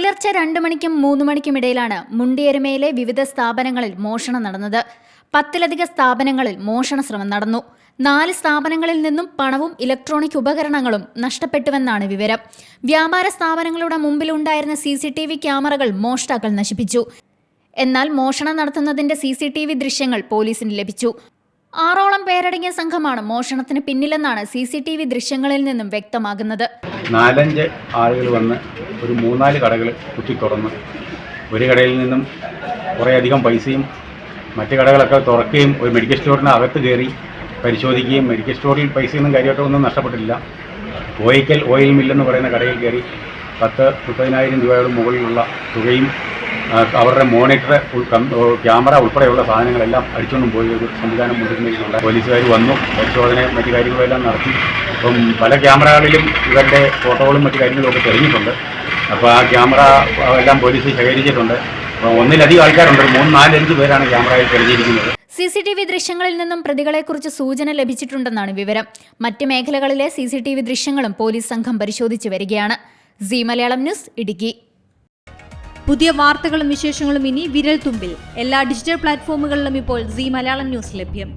പുലർച്ചെ 2 മണിക്കും 3 മണിക്കും ഇടയിലാണ് മുണ്ടിയരുമയിലെ വിവിധ സ്ഥാപനങ്ങളിൽ മോഷണം നടന്നത്. 10-ലധികം സ്ഥാപനങ്ങളിൽ മോഷണ ശ്രമം നടന്നു. 4 സ്ഥാപനങ്ങളിൽ നിന്നും പണവും ഇലക്ട്രോണിക് ഉപകരണങ്ങളും നഷ്ടപ്പെട്ടുവെന്നാണ് വിവരം. വ്യാപാര സ്ഥാപനങ്ങളുടെ മുമ്പിലുണ്ടായിരുന്ന CCTV ക്യാമറകൾ മോഷ്ടാക്കൾ നശിപ്പിച്ചു. എന്നാൽ മോഷണം നടത്തുന്നതിന്റെ CCTV ദൃശ്യങ്ങൾ പോലീസിന് ലഭിച്ചു. 6ഓളം പേരടങ്ങിയ സംഘമാണ് മോഷണത്തിന് പിന്നിലെന്നാണ് CCTV ദൃശ്യങ്ങളിൽ നിന്നും വ്യക്തമാകുന്നത്. 4-5 ആളുകൾ വന്ന് ഒരു 3-4 കടകൾ കുത്തി തുറന്ന് ഒരു കടയിൽ നിന്നും കുറേയധികം പൈസയും മറ്റ് കടകളൊക്കെ തുറക്കുകയും ഒരു മെഡിക്കൽ സ്റ്റോറിന് അകത്ത് കയറി പരിശോധിക്കുകയും മെഡിക്കൽ സ്റ്റോറിൽ പൈസയൊന്നും കാര്യമായിട്ടൊന്നും നഷ്ടപ്പെട്ടില്ല. ഓയിൽ മില്ലെന്ന് പറയുന്ന കടയിൽ കയറി 10-30,000 രൂപയുടെ മുകളിലുള്ള തുകയും അവരുടെ മോണിറ്റർ ക്യാമറ ഉൾപ്പെടെയുള്ള സാധനങ്ങളെല്ലാം അടിച്ചുകൊണ്ടും പോയി ഒരു സംവിധാനം മുന്നിട്ടുണ്ട്. പോലീസുകാർ വന്നു പരിശോധനയും മറ്റു കാര്യങ്ങളെല്ലാം നടത്തി. അപ്പം പല ക്യാമറകളിലും ഇവരുടെ ഫോട്ടോകളും മറ്റു കാര്യങ്ങളും ഒക്കെ തെളിഞ്ഞിട്ടുണ്ട്. അപ്പോൾ ആ ക്യാമറ എല്ലാം പോലീസ് ശേഖരിച്ചിട്ടുണ്ട്. ഒന്നിലധികം ആൾക്കാരുണ്ട്, 3-4-5 പേരാണ് ക്യാമറയിൽ തെളിഞ്ഞിരിക്കുന്നത്. CCTV ദൃശ്യങ്ങളിൽ നിന്നും പ്രതികളെക്കുറിച്ച് സൂചന ലഭിച്ചിട്ടുണ്ടെന്നാണ് വിവരം. മറ്റ് മേഖലകളിലെ CCTV ദൃശ്യങ്ങളും പോലീസ് സംഘം പരിശോധിച്ചു വരികയാണ്. സീ മലയാളം ന്യൂസ്, ഇടുക്കി. പുതിയ വാർത്തകളും വിശേഷങ്ങളും ഇനി വിരൽ തുമ്പിൽ. എല്ലാ ഡിജിറ്റൽ പ്ലാറ്റ്ഫോമുകളിലും ഇപ്പോൾ സീ മലയാളം ന്യൂസ് ലഭ്യം.